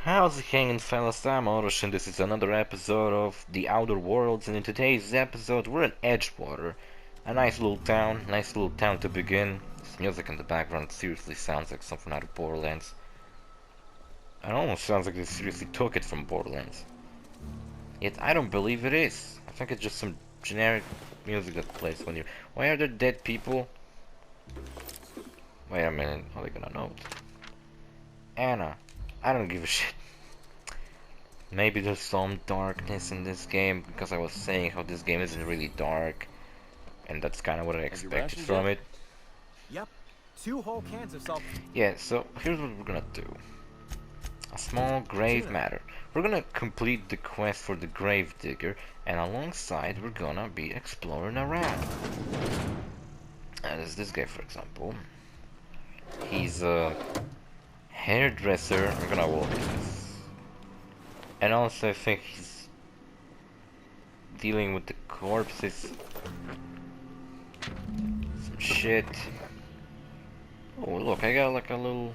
How's it hanging, fellas? I'm OrosZ, and this is another episode of The Outer Worlds, and in today's episode we're in Edgewater. A nice little town to begin. This music in the background seriously sounds like something out of Borderlands. It almost sounds like they seriously took it from Borderlands. Yet I don't believe it is. I think it's just some generic music that plays when you... Why are there dead people? Wait a minute, how are they gonna know it? Anna. I don't give a shit. Maybe there's some darkness in this game because I was saying how this game isn't really dark, and that's kind of what I expected from it. Yep, 2 whole cans of salt. Yeah, so here's what we're gonna do. A small grave matter. We're gonna complete the quest for the grave digger, and alongside we're gonna be exploring around. And there's this guy, for example. He's a hairdresser. I'm gonna walk this. And also I think he's dealing with the corpses. Some shit. Oh look, I got like a little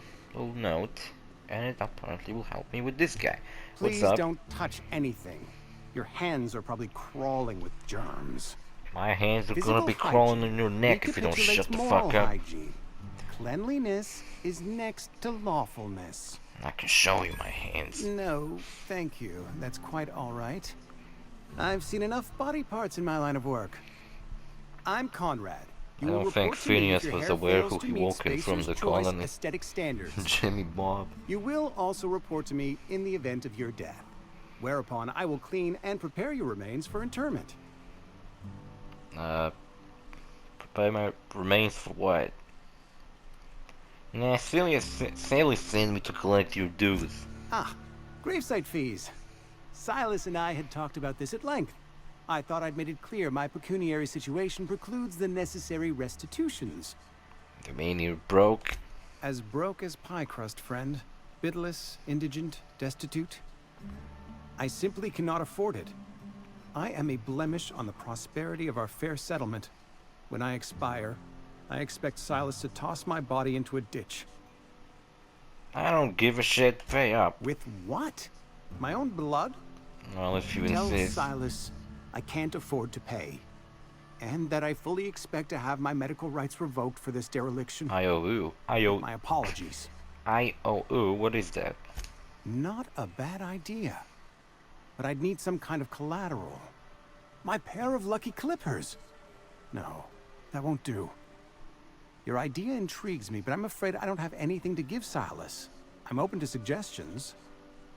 note, and it apparently will help me with this guy. Please What's up? don't touch anything. Your hands are probably crawling with germs. My hands are Physical gonna be crawling in your neck if you don't recapitulates shut the moral fuck up. hygiene. Cleanliness is next to lawfulness. I can show you my hands. No, thank you. That's quite all right. I've seen enough body parts in my line of work. I'm Conrad. I You will don't think report to me Phineas if your was hair aware fails who to he meet walked in from Spacer's the Choice colony. aesthetic standards. Jimmy Bob. You will also report to me in the event of your death, whereupon I will clean and prepare your remains for interment. Prepare my remains for what? Nah, Sally sent me to collect your dues. Ah, gravesite fees. Silas and I had talked about this at length. I thought I'd made it clear my pecuniary situation precludes the necessary restitutions. You mean you're broke? As broke as pie crust, friend. Bidless, indigent, destitute. I simply cannot afford it. I am a blemish on the prosperity of our fair settlement. When I expire, I expect Silas to toss my body into a ditch. I don't give a shit. Pay up. With what? My own blood? Well, if you Tell insist. Silas I can't afford to pay. And that I fully expect to have my medical rights revoked for this dereliction. IOU. My apologies. IOU? What is that? Not a bad idea. But I'd need some kind of collateral. My pair of lucky clippers. No, that won't do. Your idea intrigues me, but I'm afraid I don't have anything to give Silas. I'm open to suggestions.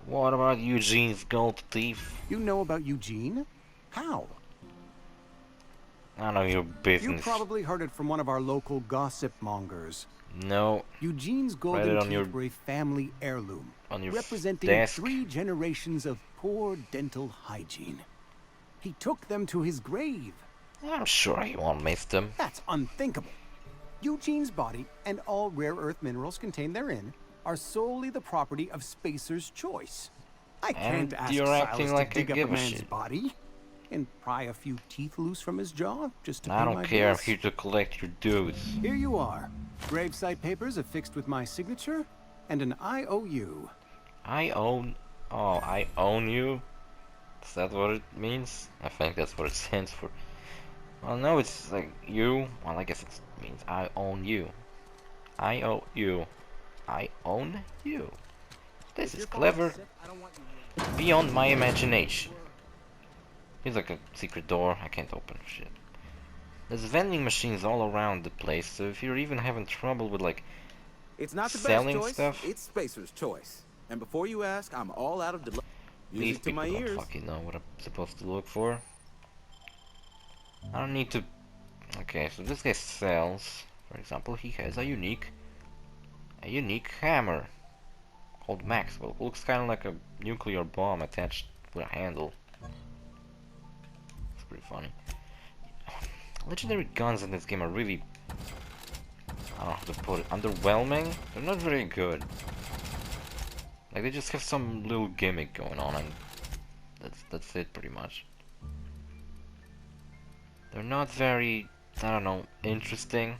What about Eugene's gold thief? You know about Eugene? How? I know your You business. probably heard it from one of our local gossip mongers. No. Eugene's Write golden it on teeth your- were a family heirloom, on your representing desk. 3 generations of poor dental hygiene. He took them to his grave. I'm sure he won't miss them. That's unthinkable. Eugene's body and all rare earth minerals contained therein are solely the property of Spacer's Choice. I can't ask you're acting Silas like to I dig up a give a man's shit. body and pry a few teeth loose from his jaw just to pay I my don't care. I'm bills. here to collect your dues. Here you are. Gravesite papers affixed with my signature and an IOU. I own... Oh, I own you? Is that what it means? I think that's what it stands for. Well, no, it's like you. Well, I guess it means I own you. I owe you. I own you. This is clever. Beyond my imagination. Here's like a secret door. I can't open shit. There's vending machines all around the place, so if you're even having trouble with like It's not the selling best choice. stuff, It's Spacer's Choice. And before you ask, I'm all out of these music to people my don't ears. fucking know what I'm supposed to look for. I don't need to... Okay, so this guy sells. For example, he has a unique hammer called Maxwell. Looks kind of like a nuclear bomb attached with a handle. It's pretty funny. Legendary guns in this game are really... I don't know how to put it. Underwhelming? They're not very good. Like, they just have some little gimmick going on, and that's it pretty much. They're not very, I don't know, interesting.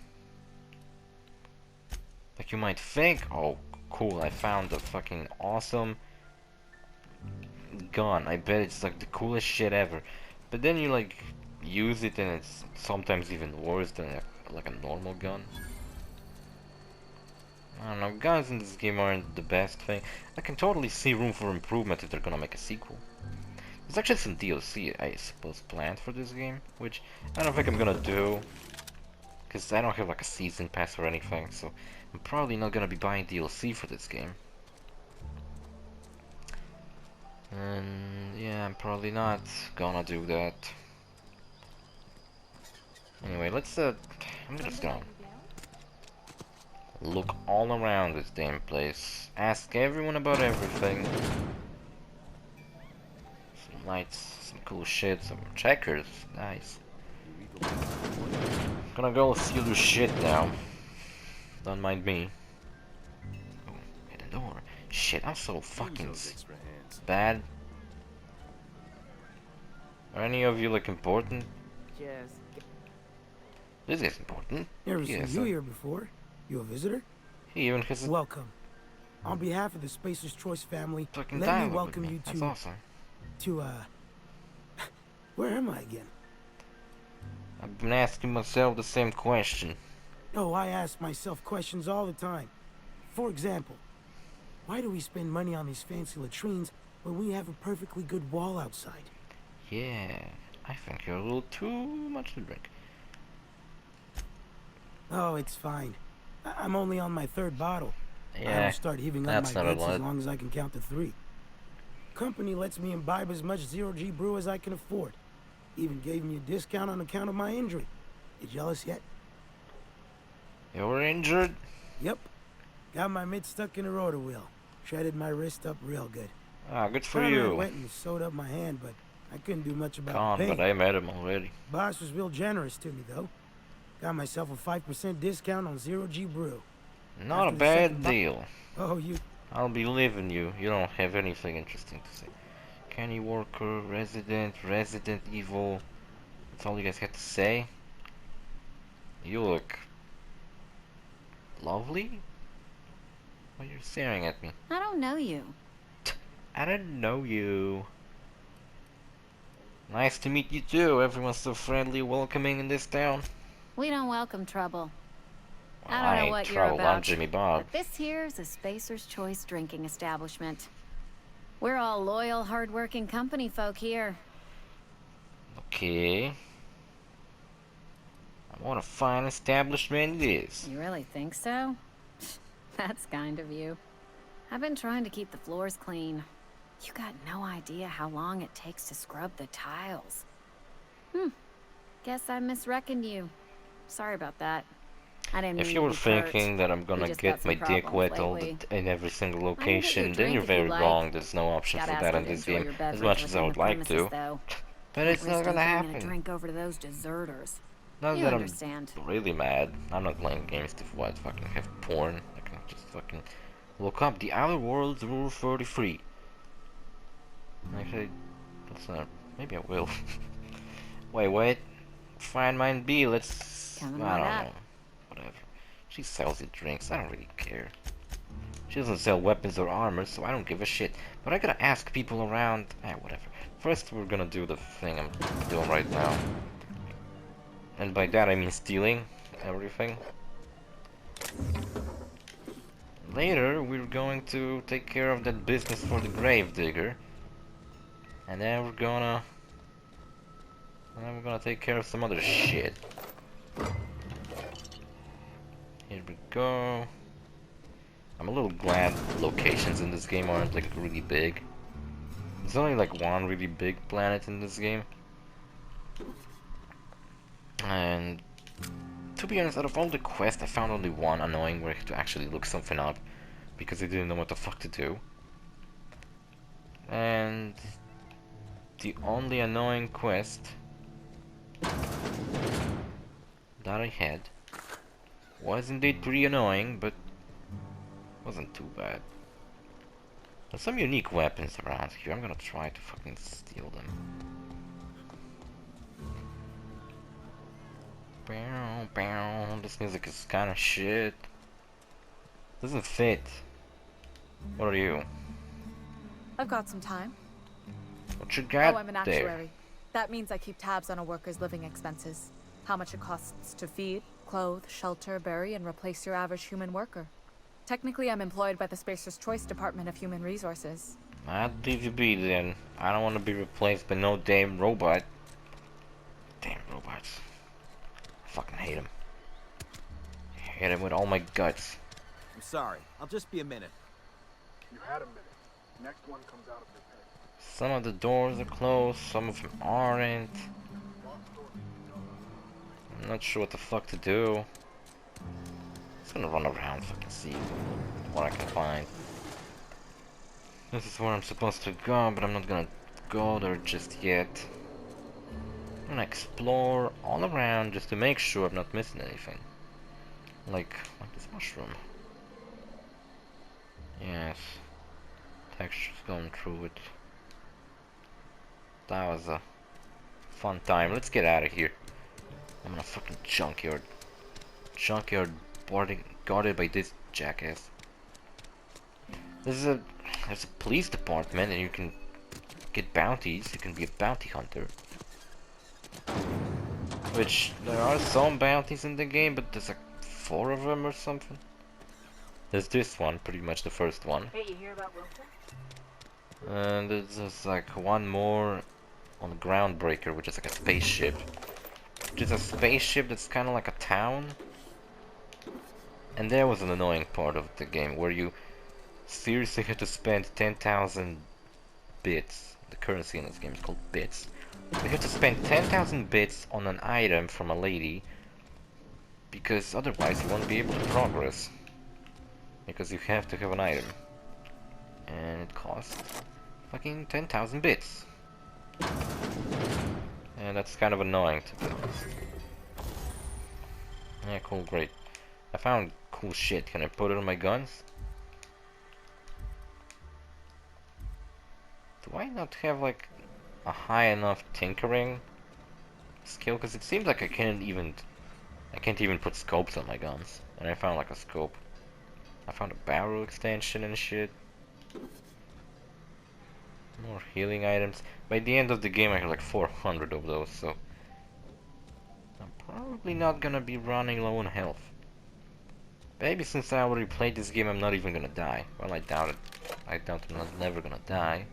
Like you might think, oh cool, I found a fucking awesome gun. I bet it's like the coolest shit ever. But then you like use it and it's sometimes even worse than like a normal gun. I don't know, guns in this game aren't the best thing. I can totally see room for improvement if they're gonna make a sequel. There's actually some DLC, I suppose, planned for this game, which I don't think I'm gonna do. Because I don't have like a season pass or anything, so I'm probably not gonna be buying DLC for this game. And yeah, I'm probably not gonna do that. Anyway, I'm just gonna look all around this damn place. Ask everyone about everything. Some lights, some cool shit, some checkers, nice. Gonna go steal your shit now. Don't mind me. Oh, hit the door. Shit, I'm so fucking bad. Are any of you like important? This is important. Never seen you here before. You a visitor? He even has a Welcome. On behalf of the Spacer's Choice family, fucking let me dialogue welcome with me. you That's to... awesome. Where am I again? I've been asking myself the same question. Oh, I ask myself questions all the time. For example, why do we spend money on these fancy latrines when we have a perfectly good wall outside? Yeah, I think you're a little too much to drink. Oh, it's fine. I'm only on my 3rd bottle. I Yeah, will start heaving up that's my not a bets as lot. long as I can count to 3. Company lets me imbibe as much 0G brew as I can afford. Even gave me a discount on account of my injury. You jealous yet? You were injured? Yep. Got my mitt stuck in a rotor wheel. Shredded my wrist up real good. Ah, good for Conrad you. went and sewed up my hand, but I couldn't do much about Con, the pain. but I met him already. Boss was real generous to me, though. Got myself a 5% discount on 0G brew. Not a After the bad second deal. Oh, you... I'll be leaving you. You don't have anything interesting to say. Canny Worker, Resident Evil. That's all you guys had to say? You look lovely? Why are you staring at me? I don't know you. I don't know you. Nice to meet you too. Everyone's so friendly, welcoming in this town. We don't welcome trouble. Well, I don't know ain't what you're trouble. I'm about, Jimmy Bob. but this here's a Spacer's Choice drinking establishment. We're all loyal, hard-working company folk here. Okay. What a fine establishment it is. You really think so? That's kind of you. I've been trying to keep the floors clean. You got no idea how long it takes to scrub the tiles. Guess I misreckoned you. Sorry about that. I didn't mean If to you were be curt. thinking that I'm We gonna just get got my some dick problems wet all lately. in every single I can get you a location, then drink you're if you'd very like. wrong. There's no option Gotta for ask that her in to this enjoy game, your as beverage much as within I the would like premises, to. though. But Can't it's not risk gonna you bringing a happen. drink over to those deserters. Not You that understand. I'm really mad. I'm not playing games to what fucking have porn. I can just fucking look up the Outer Worlds Rule 33. Actually, that's not. Maybe I will. Wait. Fine, mine be. Let's. Coming I right don't up. know. Whatever. She sells you drinks. I don't really care. She doesn't sell weapons or armor, so I don't give a shit. But I gotta ask people around. Whatever. First, we're gonna do the thing I'm doing right now. And by that, I mean stealing everything. Later, we're going to take care of that business for the gravedigger. And then we're gonna take care of some other shit. Here we go. I'm a little glad locations in this game aren't like really big. There's only like one really big planet in this game. And to be honest, out of all the quests, I found only one annoying where I had to actually look something up because I didn't know what the fuck to do. And the only annoying quest that I had was indeed pretty annoying, but wasn't too bad. There's some unique weapons around here. I'm gonna try to fucking steal them. Bow, bow. This music is kinda shit. Doesn't fit. What are you? I've got some time. What you got Oh, I'm an there? actuary. That means I keep tabs on a worker's living expenses. How much it costs to feed, clothe, shelter, bury, and replace your average human worker. Technically, I'm employed by the Spacer's Choice Department of Human Resources. I'll leave you be then. I don't want to be replaced by no damn robot. Damn robots. I fucking hate them. Hate them with all my guts. I'm sorry. I'll just be a minute. You had a minute. Next one comes out of your pay. Some of the doors are closed, some of them aren't. I'm not sure what the fuck to do. Just gonna run around, fucking see what I can find. This is where I'm supposed to go, but I'm not gonna go there just yet. I'm gonna explore all around just to make sure I'm not missing anything. Like this mushroom. Yes. Textures going through it. That was a fun time. Let's get out of here. I'm in a fucking junkyard. Junkyard guarded by this jackass. There's a police department and you can get bounties. You can be a bounty hunter. Which, there are some bounties in the game, but there's like 4 of them or something. There's this one, pretty much the first one. Hey, you hear about Wilson? And there's like one more on Groundbreaker, which is like a spaceship. Which is a spaceship that's kind of like a town. And there was an annoying part of the game where you seriously had to spend 10,000 bits. The currency in this game is called bits. You have to spend 10,000 bits on an item from a lady, because otherwise you won't be able to progress. Because you have to have an item. And it costs fucking 10,000 bits. And that's kind of annoying to be honest. Yeah, cool, great. I found cool shit. Can I put it on my guns? Do I not have like a high enough tinkering skill? Because it seems like I can't even put scopes on my guns. And I found like a scope. I found a barrel extension and shit. More healing items. By the end of the game I have like 400 of those, so I'm probably not gonna be running low on health. Maybe since I already played this game I'm not even gonna die. Well, I doubt it. I doubt I'm never gonna die.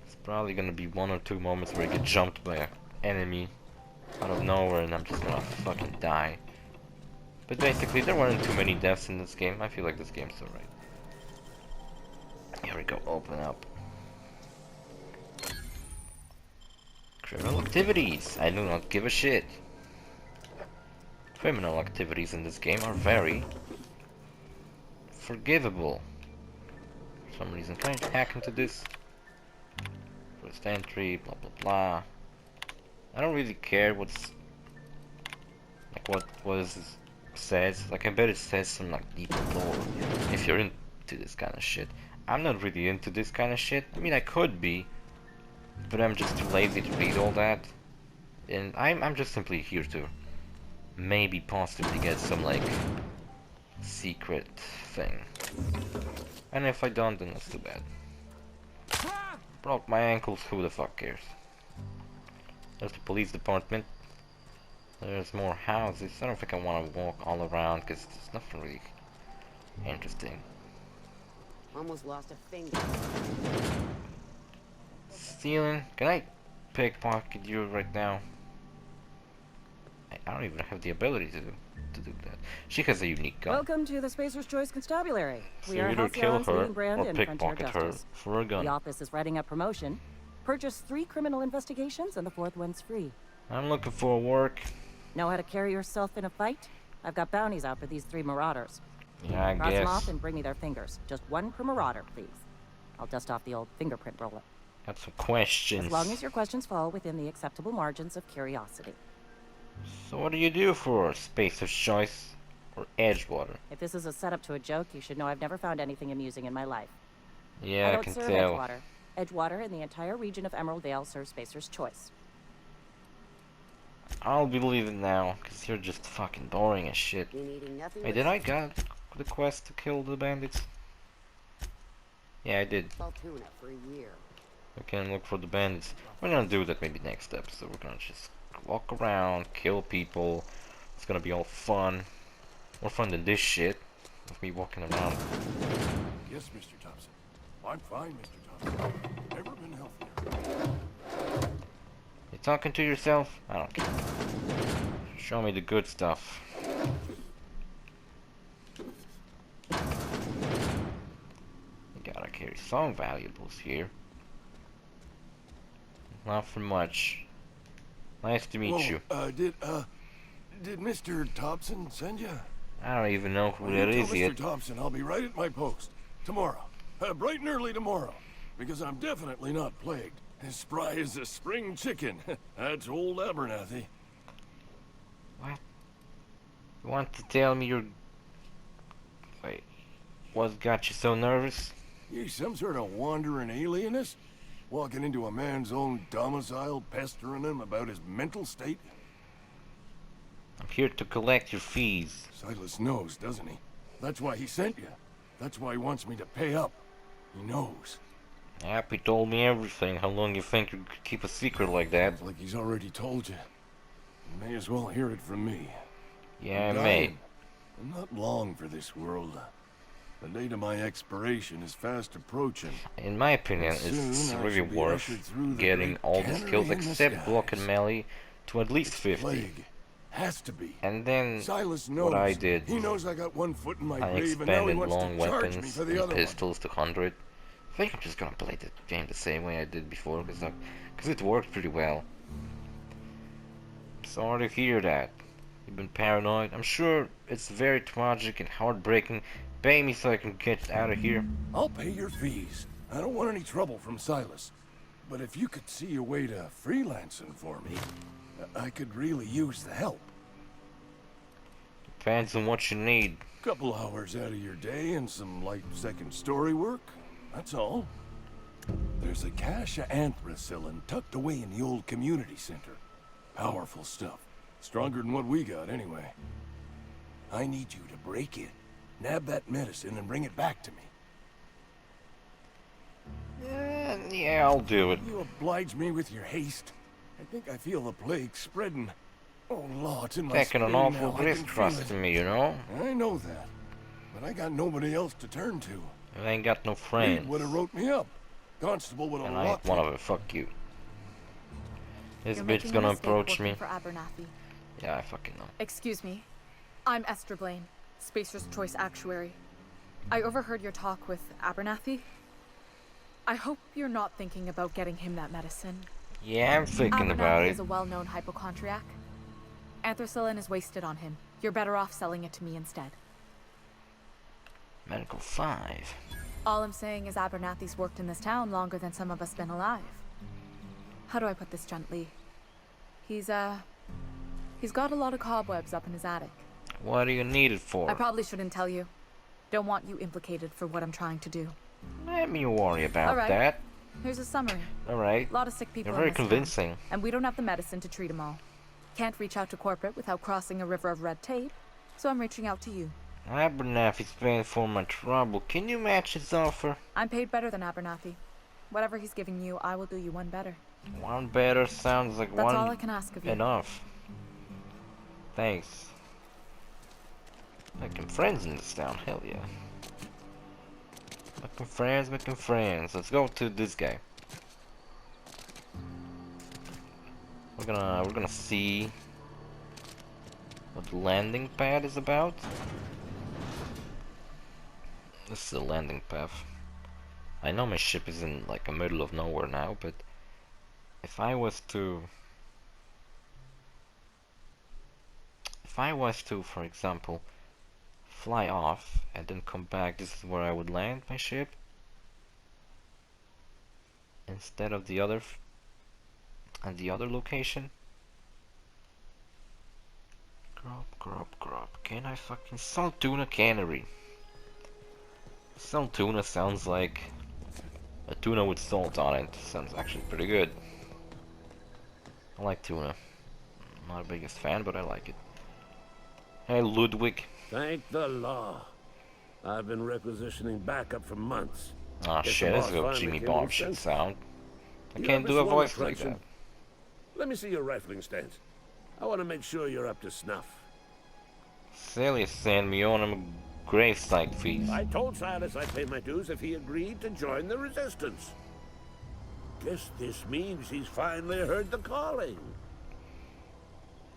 It's probably gonna be 1 or 2 moments where I get jumped by an enemy out of nowhere and I'm just gonna fucking die. But basically there weren't too many deaths in this game. I feel like this game's alright. Here we go, open up. Criminal activities! I do not give a shit. Criminal activities in this game are very forgivable. For some reason, can I hack into this? First entry, blah blah blah. I don't really care what's like what says. Like I bet it says some like deep lore if you're into this kind of shit. I'm not really into this kind of shit. I mean I could be, but I'm just too lazy to read all that. And I'm just simply here to maybe possibly get some like secret thing. And if I don't, then that's too bad. Broke my ankles, who the fuck cares? There's the police department. There's more houses. I don't think I want to walk all around because there's nothing really interesting. Almost lost a finger. Stealing? Can I pickpocket you right now? I don't even have the ability to do that. She has a unique gun. Welcome to the Spacer's Choice Constabulary. So We are either kill Halcyon's her leading brand or in frontier pickpocket her justice. for a gun. The office is writing up promotion. Purchase 3 criminal investigations and the 4th one's free. I'm looking for work. Know how to carry yourself in a fight? I've got bounties out for these 3 marauders. Yeah, I Cross them off guess. and bring me their fingers. Just 1 per marauder, please. I'll dust off the old fingerprint roller. Got some questions. As long as your questions fall within the acceptable margins of curiosity. So what do you do for Spacer's Choice or Edgewater? If this is a setup to a joke, you should know I've never found anything amusing in my life. Yeah, I I don't can serve tell. Edgewater. Edgewater and the entire region of Emerald Vale serves Spacer's Choice. I'll believe it now, because you're just fucking boring as shit. Been eating nothing Wait, but did I get the quest to kill the bandits? Yeah, I did. salt tuna for a year. We can look for the bandits. We're gonna do that maybe next episode. We're gonna just walk around, kill people. It's gonna be all fun. More fun than this shit. With me walking around. Yes, Mr. Thompson. I'm fine, Mr. Thompson. Never been healthier. You talking to yourself? I don't care. Show me the good stuff. You gotta carry some valuables here. Not for much. Nice to meet you. Did Mr. Thompson send you? I don't even know who Well, that you is tell yet. Mr. Thompson I'll be right at my post. Tomorrow. Bright and early tomorrow. Because I'm definitely not plagued. As spry as a spring chicken. That's old Abernathy. What? You want to tell me you're... Wait. What got you so nervous? You some sort of wandering alienist? Walking into a man's own domicile, pestering him about his mental state? I'm here to collect your fees. Silas knows, doesn't he? That's why he sent you. That's why he wants me to pay up. He knows. Happy told me everything. How long you think you could keep a secret like that? It's like he's already told you. You may as well hear it from me. Yeah, I'm mate. dying. I'm not long for this world. The date of my expiration is fast approaching. In my opinion, Soon it's I really shall be worth ushered through the getting great all the cannery skills in the except block and skies. melee to at least 50. Plague. Has to be. And then Silas knows. what I did, He knows I got one foot in my I grave, and now he expanded wants long to charge me weapons for the and other pistols to 100. I think I'm just gonna play the game the same way I did before, because it worked pretty well. Sorry to hear that. You've been paranoid. I'm sure it's very tragic and heartbreaking. Pay me so I can get out of here. one. I'll pay your fees. I don't want any trouble from Silas. But if you could see a way to freelancing for me, I could really use the help. Depends on what you need. Couple hours out of your day and some light second story work. That's all. There's a cache of anthracillin tucked away in the old community center. Powerful stuff. Stronger than what we got, anyway. I need you to break in, nab that medicine, and bring it back to me. Yeah, I'll do it. You oblige me with your haste. I think I feel the plague spreading. Oh, Lord, it's in my Taking an spleen awful now. I can risk feel trusting me, you know? it. I know that. But I got nobody else to turn to. I ain't got no Reed friends. would have wrote me up. Constable would have And I ain't locked one me. of them. Fuck you. This You're bitch making a gonna mistake approach working me. for Abernathy. Yeah, I fucking know. Excuse me. I'm Esther Blaine, Spacer's Choice Actuary. I overheard your talk with Abernathy. I hope you're not thinking about getting him that medicine. Yeah, I'm thinking about Abernathy it. is a well-known hypochondriac. Anthracillin is wasted on him. You're better off selling it to me instead. Medical 5. All I'm saying is Abernathy's worked in this town longer than some of us been alive. How do I put this gently? He's got a lot of cobwebs up in his attic. What do you need it for? I probably shouldn't tell you. Don't want you implicated for what I'm trying to do. Let me worry about Alright. that. Here's a summary. Alright. A lot of sick people You're in very this town, convincing. and we don't have the medicine to treat them all. Can't reach out to corporate without crossing a river of red tape, so I'm reaching out to you. Abernathy's paying for my trouble. Can you match his offer? I'm paid better than Abernathy. Whatever he's giving you, I will do you one better. One better sounds like That's one all I can ask of you. enough. Thanks. Making friends in this town, hell yeah. Making friends. Let's go to this guy. We're gonna see what the landing pad is about. This is the landing path. I know my ship is in like the middle of nowhere now, but if I was to, for example, fly off and then come back, this is where I would land my ship instead of the other and the other location. Grub. Can I fucking salt tuna cannery? Salt tuna sounds like a tuna with salt on it. Sounds actually pretty good. I like tuna. I'm not the biggest fan, but I like it. Hey, Ludwig. Thank the law. I've been requisitioning backup for months. Ah, Guess shit, the this is boss a finally Jimmy came to Bomb his shit senses. sound. I can't do a voice like Traction? that. Let me see your rifling stance. I want to make sure you're up to snuff. Silly send me on him gravesite fees. I told Silas I'd pay my dues if he agreed to join the resistance. Guess this means he's finally heard the calling.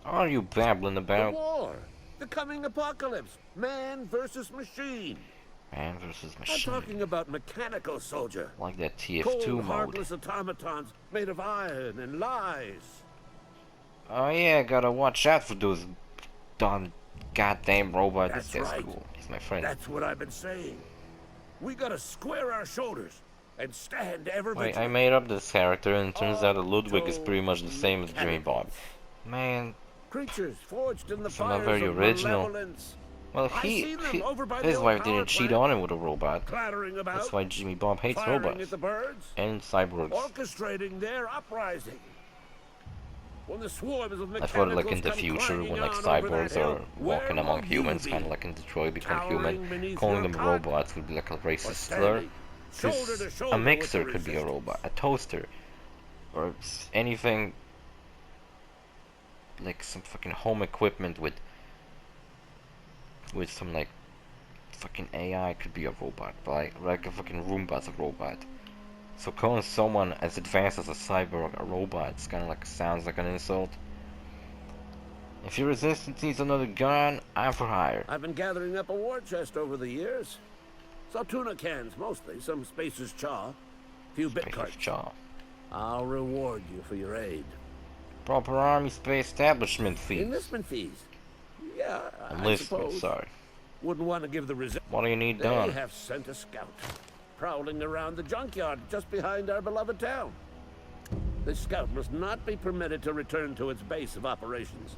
Are you babbling The about? war. The coming apocalypse. Man versus machine. Man versus I'm machine. talking about mechanical soldier. Like that Cold, TF2 mode. heartless automatons made of iron and lies. Oh yeah, gotta watch out for those dumb goddamn robots. That's That's right. cool. He's my friend. That's what I've been saying. We gotta square our shoulders and stand ever Wait, I vigilant. made up this character and it turns out that Ludwig is pretty much the same as Jimmy Bob. Man, Creatures forged in the it's not fires very of original. malevolence. Well, I see them over by the his old wife power didn't cheat plant, on him with a robot. clattering about, That's why Jimmy Bob hates firing robots at the birds, and cyborgs. orchestrating their uprising. When the swarms of I thought like mechanicals in the come future when clanging like on over that cyborgs hill, are where walking will among you humans, be? kind of like in Detroit Become Cowering Human, beneath calling your them cot? robots would be like a Or racist slur. standing shoulder to Because shoulder a with mixer the could be a resistance? robot, a toaster, or anything like some fucking home equipment with some like fucking AI could be a robot, but like a fucking Roomba's a robot. So calling someone as advanced as a cyborg a robot, it's kind of like sounds like an insult. If your resistance needs another gun, I'm for hire. I've been gathering up a war chest over the years. So tuna cans mostly, some Spacer's chaw, few bit Spacer's carts. chaw. I'll reward you for your aid. Proper army space establishment fees. Enlistment fees. Yeah, I Enlistment, suppose. sorry. Wouldn't want to give the resistance. What do you need They done? have sent a scout, prowling around the junkyard just behind our beloved town. This scout must not be permitted to return to its base of operations.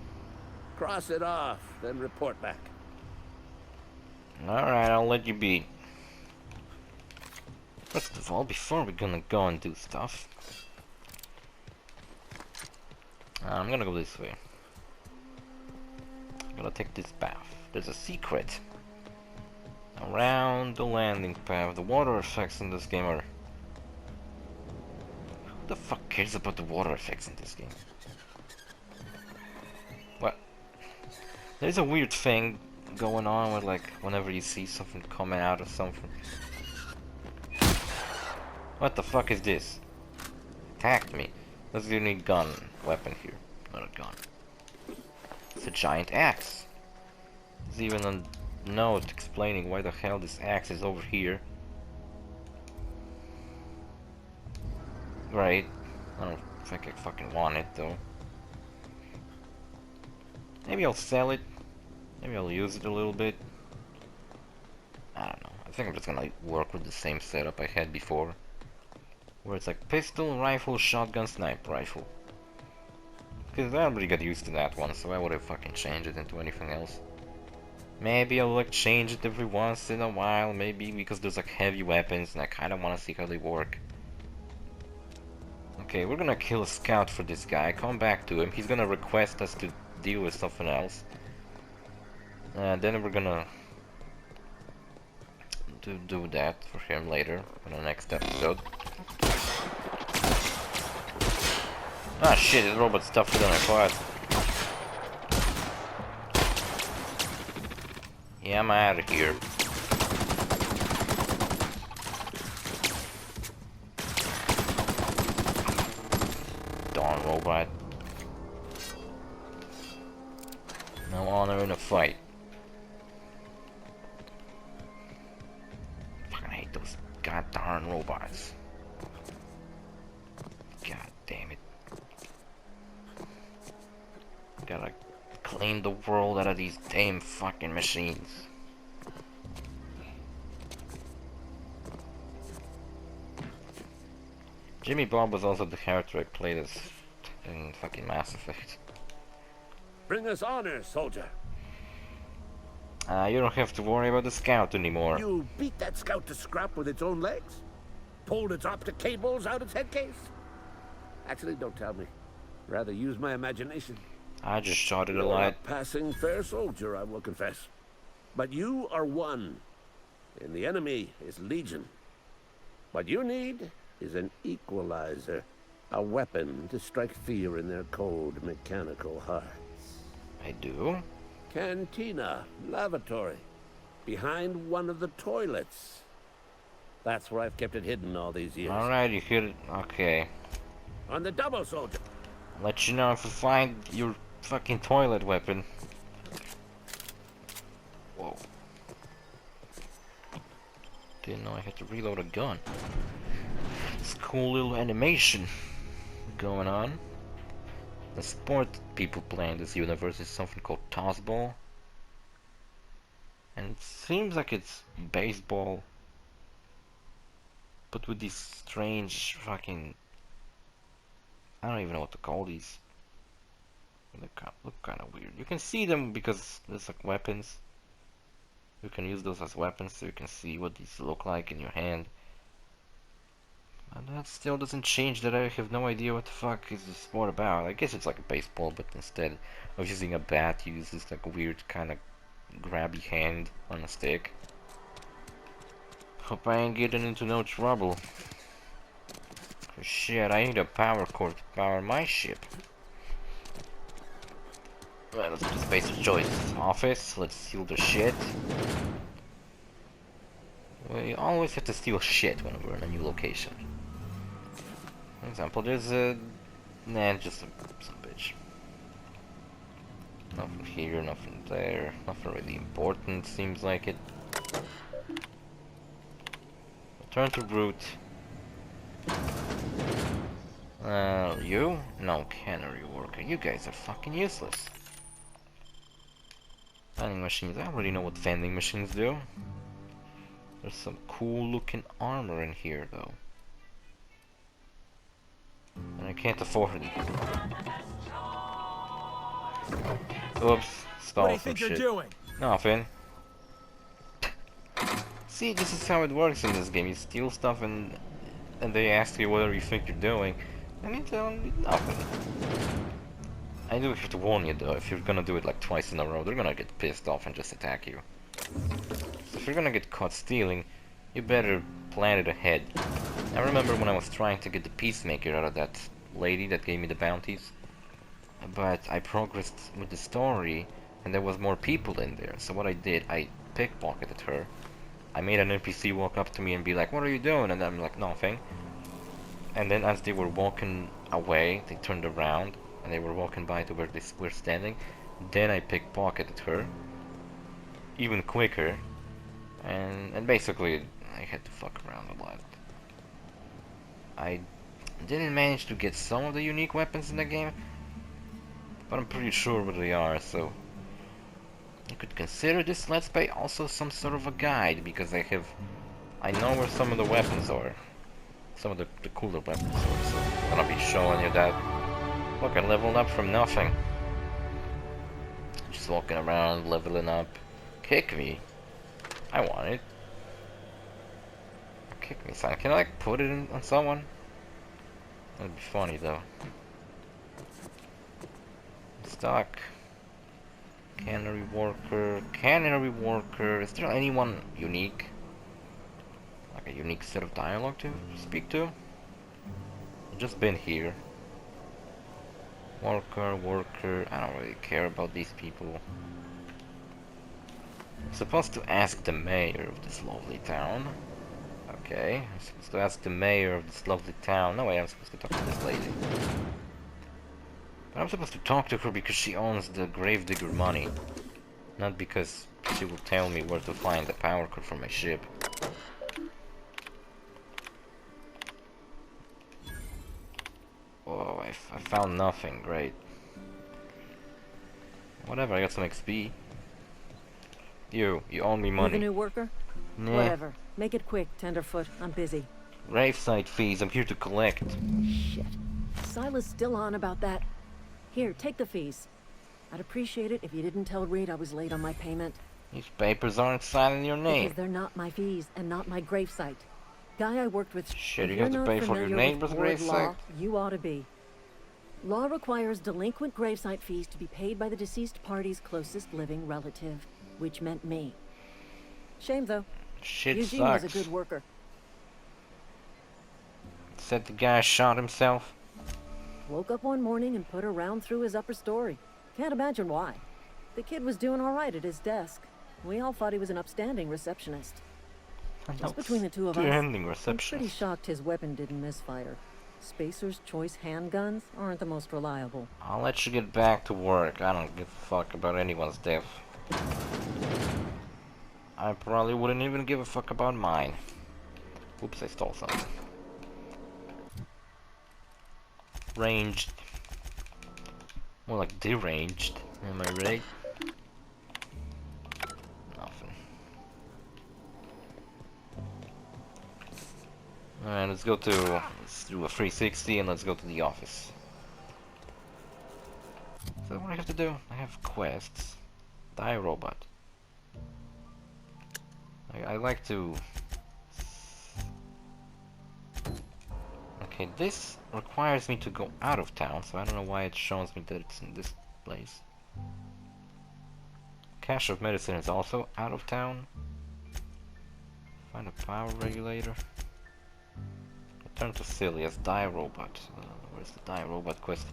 Cross it off, then report back. Alright, I'll let you be. First of all, before we're gonna go and do stuff, I'm gonna go this way. I'm gonna take this path. There's a secret around the landing path. The water effects in this game are... Who the fuck cares about the water effects in this game? What? There's a weird thing going on with like whenever you see something coming out of something. What the fuck is this? Attacked me. Let's do need gun weapon here. Not a gun. It's a giant axe. There's even a note explaining why the hell this axe is over here. Great. I don't think I fucking want it though. Maybe I'll sell it. Maybe I'll use it a little bit. I don't know. I think I'm just gonna work with the same setup I had before. Where it's like pistol, rifle, shotgun, sniper rifle. Because I already got used to that one, so why would I fucking change it into anything else? Maybe I'll like change it every once in a while, maybe because there's like heavy weapons and I kinda wanna see how they work. Okay, we're gonna kill a scout for this guy, come back to him, he's gonna request us to deal with something else. And then we're gonna do that for him later, in the next episode. Ah shit, this robot's tougher than I thought. Yeah, I'm out of here. Darn robot. No honor in a fight. Fucking hate those goddamn robots. God damn it. Gotta clean the world out of these damn fucking machines. Jimmy Bob was also the character I played as in fucking Mass Effect. Bring us honor, soldier. You don't have to worry about the scout anymore. You beat that scout to scrap with its own legs? Pulled its optic cables out its head case? Actually, don't tell me. Rather use my imagination. I just shot it a You're lot. a passing fair soldier, I will confess. But you are one, and the enemy is legion. What you need is an equalizer. A weapon to strike fear in their cold, mechanical hearts. I do. Cantina, lavatory, behind one of the toilets. That's where I've kept it hidden all these years. Alright, you hit it. Okay. On the double, soldier. Let you know if I find your fucking toilet weapon. Whoa. Didn't know I had to reload a gun. This cool little animation going on. The sport people play in this universe is something called tossball. And it seems like it's baseball, but with these strange fucking... I don't even know what to call these. They look kind of weird. You can see them because there's like weapons. You can use those as weapons so you can see what these look like in your hand. And that still doesn't change that I have no idea what the fuck is this sport about. I guess it's like a baseball, but instead of using a bat, you use this like weird kind of grabby hand on a stick. Hope I ain't getting into no trouble. Shit, I need a power cord to power my ship. Well, let's just basic choice. Office, let's steal the shit. We always have to steal shit when we're in a new location. For example, there's a... Nah, just some bitch. Nothing here, nothing there. Nothing really important, seems like it. Return to route. You? No, cannery worker. You guys are fucking useless. Vending machines. I already know what vending machines do. There's some cool looking armor in here, though. And I can't afford it. Oops. Stall What do you some think shit. you're doing? Nothing. See, this is how it works in this game. You steal stuff and they ask you what do you think you're doing. And you tell them nothing. I do have to warn you though, if you're gonna do it like twice in a row, they're gonna get pissed off and just attack you. So if you're gonna get caught stealing, you better plan it ahead. I remember when I was trying to get the peacemaker out of that lady that gave me the bounties. But I progressed with the story and there was more people in there. So what I did, I pickpocketed her. I made an NPC walk up to me and be like, what are you doing? And I'm like, nothing. And then as they were walking away, they turned around and they were walking by to where they were standing. Then I pickpocketed her. Even quicker. And basically, I had to fuck around a lot. I didn't manage to get some of the unique weapons in the game. But I'm pretty sure what they are, so... You could consider this Let's Play also some sort of a guide, because I know where some of the weapons are. Some of the cooler weapons are, so I'm gonna be showing you that. Look, I leveled up from nothing. Just walking around, leveling up. Kick me. I want it. Kick me, son. Can I like put it on someone? That'd be funny though. Stock. Cannery worker. Cannery worker. Is there anyone unique? Like a unique set of dialogue to speak to? I've just been here. Worker, worker. I don't really care about these people. I'm supposed to ask the mayor of this lovely town. Okay, I'm supposed to ask the mayor of this lovely town. No way, I'm supposed to talk to this lady. But I'm supposed to talk to her because she owns the gravedigger money. Not because she will tell me where to find the power cord for my ship. Oh, I found nothing. Great. Whatever, I got some XP. You owe me You money. the new worker? Nah. Whatever. Make it quick, Tenderfoot. I'm busy. Gravesite fees, I'm here to collect. Shit. Silas still on about that. Here, take the fees. I'd appreciate it if you didn't tell Reed I was late on my payment. These papers aren't signed in your name. Because they're not my fees and not my gravesite. Guy I worked with. Shit, if you have you're to not pay for your familiar neighbor's with board law, gravesite? you ought to be. Law requires delinquent gravesite fees to be paid by the deceased party's closest living relative, which meant me. Shame though. Shit Eugene sucks. was a good worker. Said the guy shot himself. Woke up one morning and put her round through his upper story. Can't imagine why. The kid was doing all right at his desk. We all thought he was an upstanding receptionist. Just between the two of us, I'm pretty shocked his weapon didn't misfire. Spacer's Choice handguns aren't the most reliable. I'll let you get back to work. I don't give a fuck about anyone's death. I probably wouldn't even give a fuck about mine. Oops, I stole something. Ranged. More like deranged. Am I right? Nothing. Alright, let's do a 360 and let's go to the office. So what do I have to do? I have quests. Die robot. I like to... Okay, this requires me to go out of town, so I don't know why it shows me that it's in this place. Cache of medicine is also out of town. Find a power regulator. Return to Cilius, die robot. Where's the die robot quest?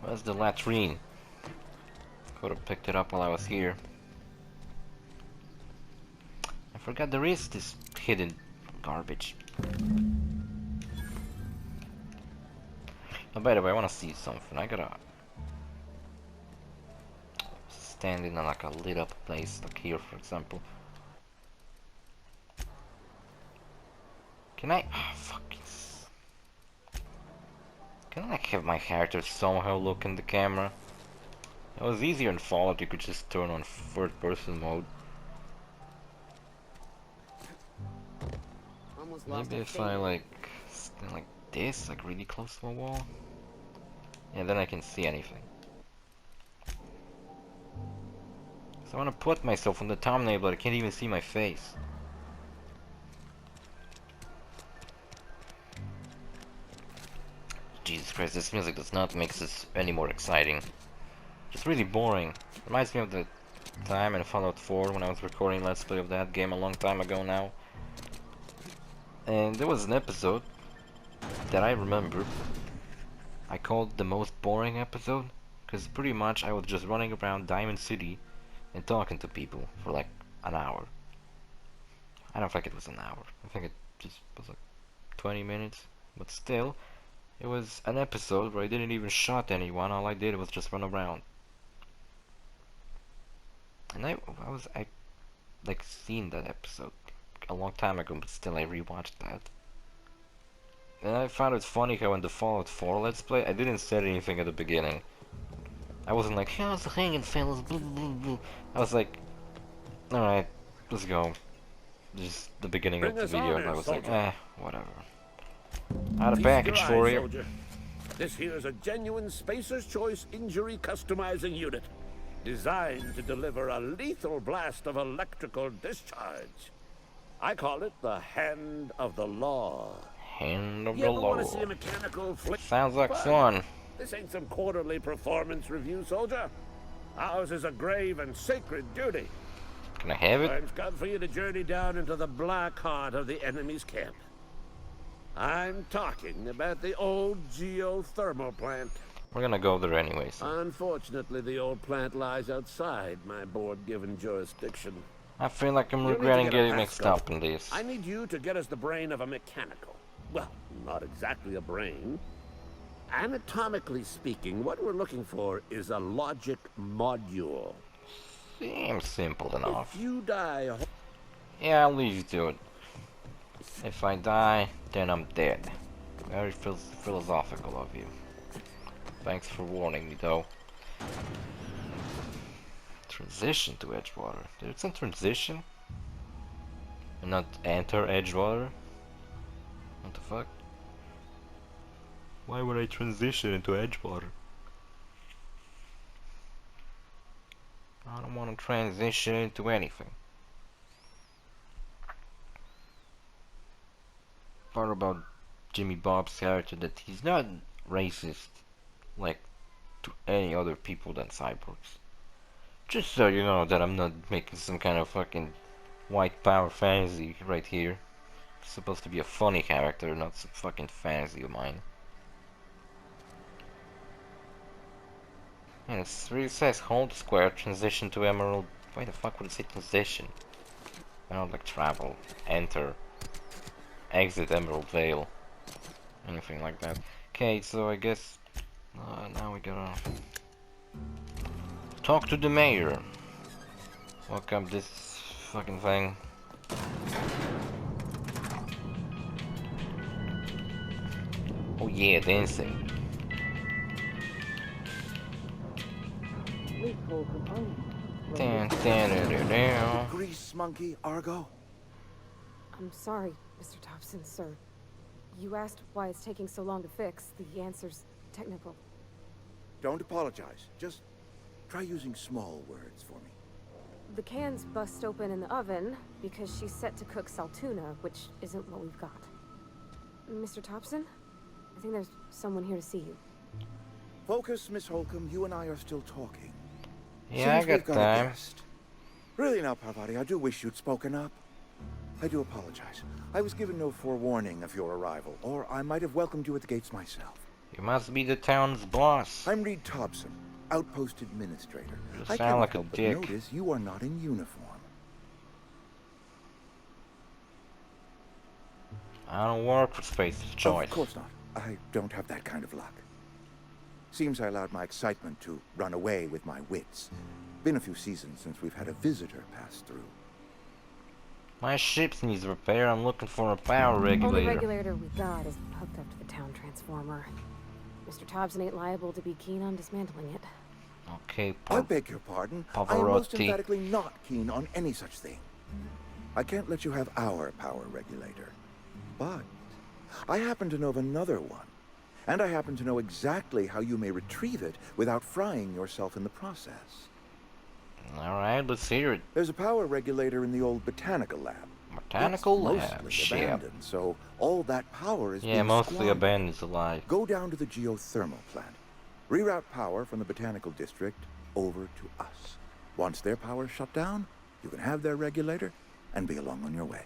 Where's the latrine? Could have picked it up while I was here. I forgot there is this hidden garbage. Oh, by the way, I want to see something. I gotta stand in like a lit up place, like here, for example. Can I? Oh, fuck. Can I like have my character somehow look in the camera? It was easier in Fallout. You could just turn on third-person mode. Maybe if I like stand like this, like really close to a wall. Yeah, then I can see anything. So I want to put myself on the thumbnail, but I can't even see my face. Jesus Christ, this music does not make this any more exciting. Just really boring. Reminds me of the time in Fallout 4 when I was recording Let's Play of that game a long time ago now. And there was an episode that I remember. I called the most boring episode, because pretty much I was just running around Diamond City and talking to people for like an hour. I don't think it was an hour. I think it just was like 20 minutes. But still, it was an episode where I didn't even shot anyone. All I did was just run around. And I like seen that episode a long time ago, but still I rewatched that. And I found it funny how in the Fallout 4 Let's Play, I didn't say anything at the beginning. I wasn't like, how's the hanging fellas, blah, blah, blah. I was like, alright, let's go. Just the beginning of the video, and I was like, whatever. I had a package for you. Soldier. This here is a genuine Spacer's Choice injury customizing unit, designed to deliver a lethal blast of electrical discharge. I call it the Hand of the Law. Hand of You the ever Law. want to see a mechanical flick? Sounds like fun. This ain't some quarterly performance review, soldier. Ours is a grave and sacred duty. Can I have it? Time's come for you to journey down into the black heart of the enemy's camp. I'm talking about the old geothermal plant. We're gonna go there anyways. Unfortunately, the old plant lies outside my board-given jurisdiction. I feel like I'm You need to regretting get a getting pass mixed code. up in this. I need you to get us the brain of a mechanical. Well, not exactly a brain. Anatomically speaking, what we're looking for is a logic module. Seems simple enough. If you die... Yeah, I'll leave you to it. If I die, then I'm dead. Very philosophical of you. Thanks for warning me, though. Transition to Edgewater. There's a transition? And not enter Edgewater? What the fuck? Why would I transition into Edgewater? I don't want to transition into anything. Part about Jimmy Bob's character that he's not racist like to any other people than cyborgs. Just so you know that I'm not making some kind of fucking white power fantasy right here. It's supposed to be a funny character, not some fucking fantasy of mine. And it really says hold square, transition to Emerald. Why the fuck would it say transition? I don't like travel, enter, exit Emerald Vale, anything like that. Okay, so I guess now we gotta talk to the mayor. Look up this fucking thing. Oh yeah, dancing. Grease monkey, Argo. I'm sorry, Mr. Thompson, sir. You asked why it's taking so long to fix. The answer's technical. Don't apologize. Just try using small words for me. The cans bust open in the oven because she's set to cook saltuna, which isn't what we've got. Mr. Thompson, I think there's someone here to see you. Focus, Miss Holcomb. You and I are still talking. Yeah, Seems I we've got got a time. guest. Really now, Parvati, I do wish you'd spoken up. I do apologize. I was given no forewarning of your arrival, or I might have welcomed you at the gates myself. You must be the town's boss. I'm Reed Thompson, Outpost Administrator. You I sound can't like a help but dick. notice you are not in uniform. I don't work for Space's Choice. Of course not. I don't have that kind of luck. Seems I allowed my excitement to run away with my wits. Been a few seasons since we've had a visitor pass through. My ship needs repair. I'm looking for a power regulator. Only regulator we got is hooked up to the town transformer. Mr. Thompson ain't liable to be keen on dismantling it. Okay, I beg your pardon. I am most Pavarotti. emphatically not keen on any such thing. I can't let you have our power regulator. But I happen to know of another one. And I happen to know exactly how you may retrieve it without frying yourself in the process. Alright, let's hear it. There's a power regulator in the old botanical lab. Botanical It's lab, mostly shit. abandoned, so all that power is Yeah, being mostly squandered. abandoned alive. Go down to the geothermal plant. Reroute power from the botanical district over to us. Once their power's shut down, you can have their regulator and be along on your way.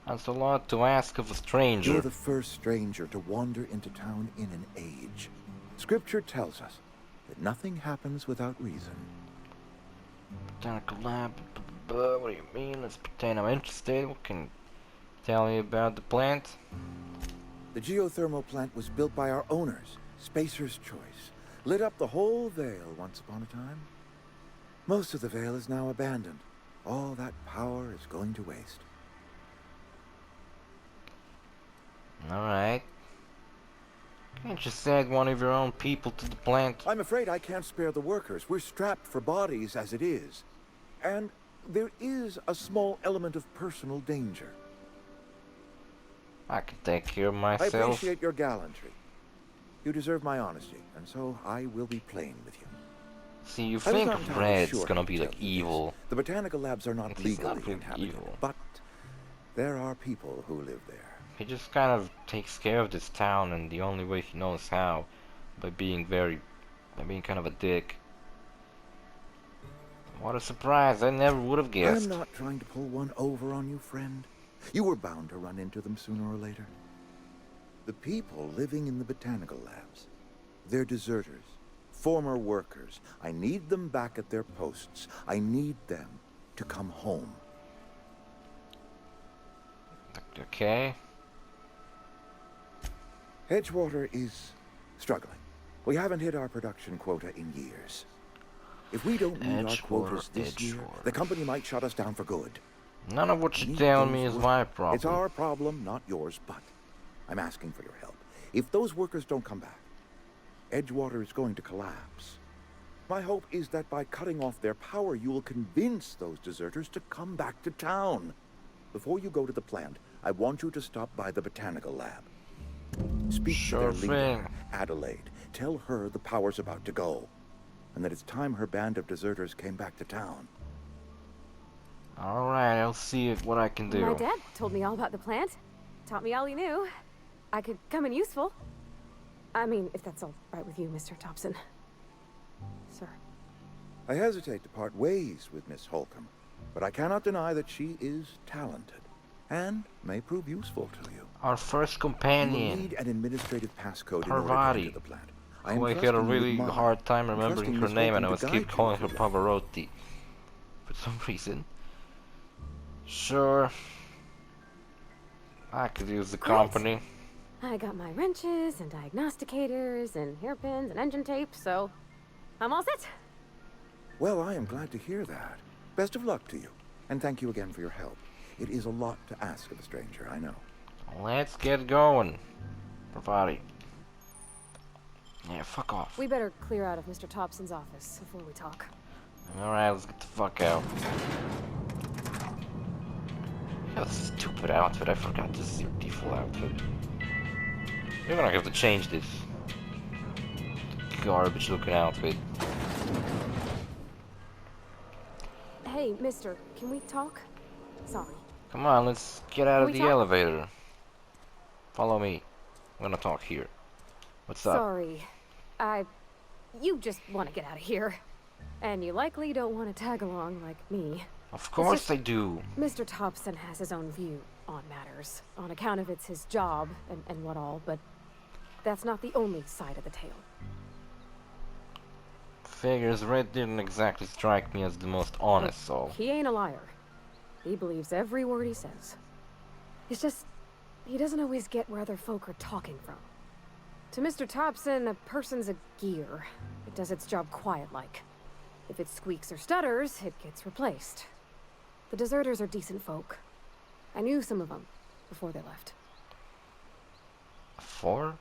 That's a lot to ask of a stranger. You're the first stranger to wander into town in an age. Scripture tells us that nothing happens without reason. Botanical lab. What do you mean? Let's pretend I'm interested. What can you tell me about the plant? The geothermal plant was built by our owners, Spacer's Choice. Lit up the whole Vale once upon a time. Most of the Vale is now abandoned. All that power is going to waste. Alright. Can't you send one of your own people to the plant? I'm afraid I can't spare the workers. We're strapped for bodies as it is. And there is a small element of personal danger. I can take care of I myself. appreciate your gallantry. You deserve my honesty, and so I will be plain with you. See, you I was think not entirely Red's sure gonna how to be like tell you this. evil. The botanical labs are not He's not legally really inhabited, evil. but there are people who live there. He just kind of takes care of this town, and the only way he knows how, by being kind of a dick. What a surprise! I never would have guessed. I'm not trying to pull one over on you, friend. You were bound to run into them sooner or later. The people living in the botanical labs, they're deserters, former workers. I need them back at their posts. I need them to come home. Okay. Edgewater is struggling. We haven't hit our production quota in years. If we don't meet our quotas this year, the company might shut us down for good. None of what you're telling me is my problem. It's our problem, not yours, but I'm asking for your help. If those workers don't come back, Edgewater is going to collapse. My hope is that by cutting off their power, you will convince those deserters to come back to town. Before you go to the plant, I want you to stop by the botanical lab. Speak to their leader, Adelaide. Tell her the power's about to go, and that it's time her band of deserters came back to town. Alright, I'll see what I can do. My dad told me all about the plant. Taught me all he knew. I could come in useful. I mean, if that's all right with you, Mr. Thompson. Sir. I hesitate to part ways with Miss Holcomb. But I cannot deny that she is talented and may prove useful to you. Our first You companion. will need an administrative passcode in Her order to body. enter the plant. I am Oh, I had a trusting you with really mine. hard time I'm remembering trusting her Miss name, and Holcomb I was to keep guide calling you her through life. Pavarotti for some reason. Sure, I could use the company. I got my wrenches and diagnosticators and hairpins and engine tape, so I'm all set. Well, I am glad to hear that. Best of luck to you, and thank you again for your help. It is a lot to ask of a stranger, I know. Let's get going, Pavarotti. Yeah, fuck off. We better clear out of Mr. Thompson's office before we talk. Alright, let's get the fuck out. That stupid outfit, I forgot this is your default outfit. You're gonna have to change this garbage looking outfit. Hey, mister, can we talk? Sorry. Come on, let's get out of Can we the talk? elevator. Follow me. I'm gonna talk here. What's up? Sorry. You just want to get out of here. And you likely don't want to tag along like me. Of course I do. Mr. Thompson has his own view on matters, on account of it's his job and what all, but that's not the only side of the tale. Figures, Red didn't exactly strike me as the most honest soul. He ain't a liar. He believes every word he says. It's just, he doesn't always get where other folk are talking from. To Mr. Thompson, a person's a gear. It does its job quiet-like. If it squeaks or stutters, it gets replaced. The deserters are decent folk. I knew some of them before they left. 4?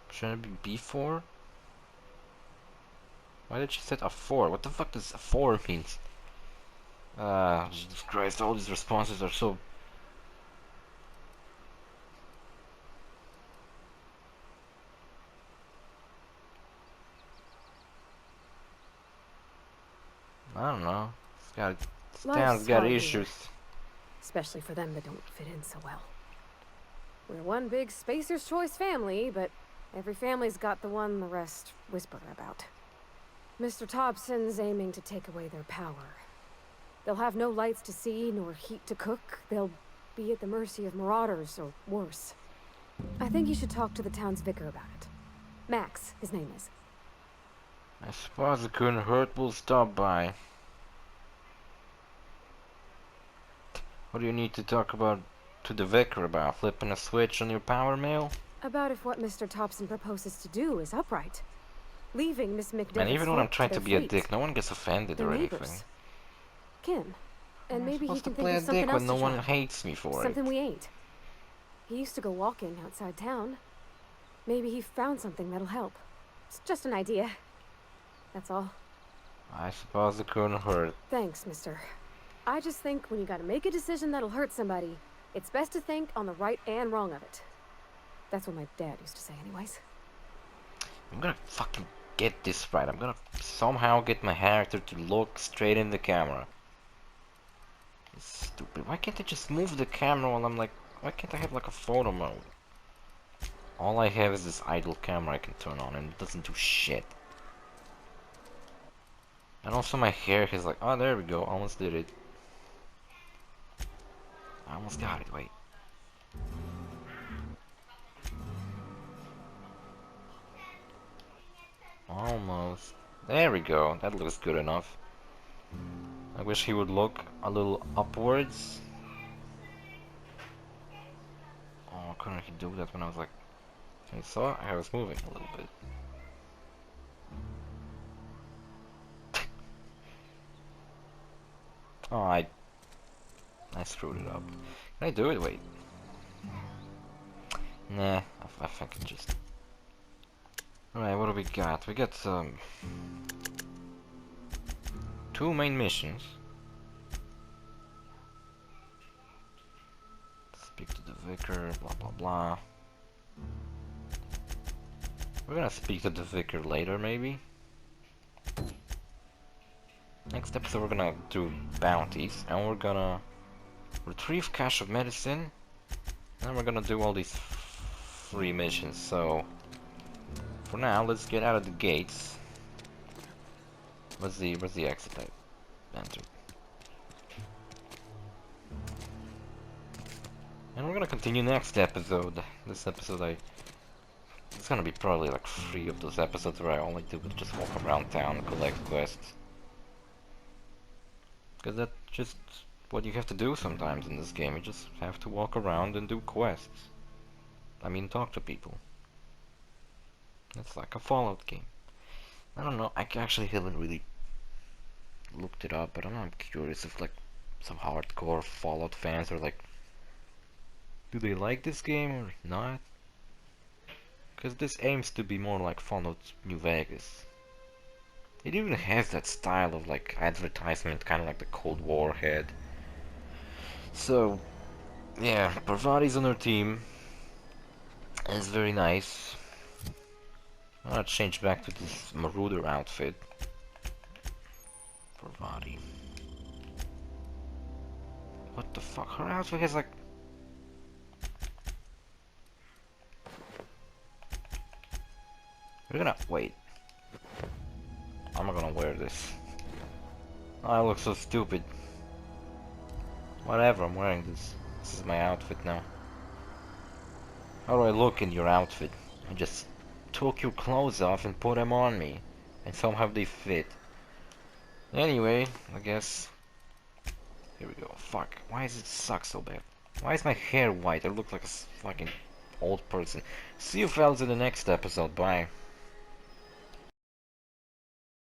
Shouldn't it be B4? Why did she set a 4? What the fuck does a 4 means? Jesus Christ, all these responses are so... I don't know. This town's got hard here, issues. especially for them that don't fit in so well. We're one big Spacer's Choice family, but every family's got the one the rest whisper about. Mr. Thompson's aiming to take away their power. They'll have no lights to see, nor heat to cook. They'll be at the mercy of marauders, or worse. I think you should talk to the town's vicar about it. Max, his name is. I suppose it couldn't hurt, we'll stop by. What do you need to talk about to the vicar about? Flipping a switch on your power mail? About if what Mr. Thompson proposes to do is upright. Leaving Miss McDivitt's And even when I'm folk trying to their be a fate. dick, no one gets offended Their or neighbors. anything. Kin. And maybe he Supposed to can play think a of something dick else when no to one try. hates me for Something it. we ain't. He used to go walking outside town. Maybe he found something that'll help. It's just an idea. That's all. I suppose it couldn't hurt. Thanks, mister. I just think when you gotta make a decision that'll hurt somebody, it's best to think on the right and wrong of it. That's what my dad used to say anyways. I'm gonna fucking get this right. I'm gonna somehow get my character to look straight in the camera. It's stupid. Why can't I just move the camera while I'm like... Why can't I have like a photo mode? All I have is this idle camera I can turn on and it doesn't do shit. And also my hair is like... Oh, there we go. Almost did it. I almost got it. Wait. Almost. There we go. That looks good enough. I wish he would look a little upwards. Oh, couldn't he do that when I was like... You saw? I was moving a little bit. Oh, I screwed it up. Can I do it? Wait. Nah, I think I just... Alright, what do we got? We got some... 2 main missions. Speak to the vicar, blah blah blah. We're gonna speak to the vicar later, maybe. Next episode we're gonna do bounties, and we're gonna retrieve cache of medicine, and we're gonna do all these free missions. So for now, let's get out of the gates. Where's the exit I entered? And we're gonna continue next episode. This episode it's gonna be probably like 3 of those episodes where I only do just walk around town and collect quests. Because that's just what you have to do sometimes in this game. You just have to walk around and do quests. I mean, talk to people. It's like a Fallout game. I don't know, I actually haven't really looked it up, but I'm curious if like some hardcore Fallout fans are like, do they like this game or not? Because this aims to be more like Fallout New Vegas. It even has that style of like advertisement, kind of like the Cold War had. So, yeah, Parvati's on our team. It's very nice. I'm gonna change back to this Marauder outfit. Parvati. What the fuck? Her outfit has like... We're gonna... Wait. I'm not gonna wear this. I look so stupid. Whatever, I'm wearing this. This is my outfit now. How do I look in your outfit? I just took your clothes off and put them on me. And somehow they fit. Anyway, I guess... Here we go. Fuck. Why does it suck so bad? Why is my hair white? I look like a fucking old person. See you fellas in the next episode. Bye.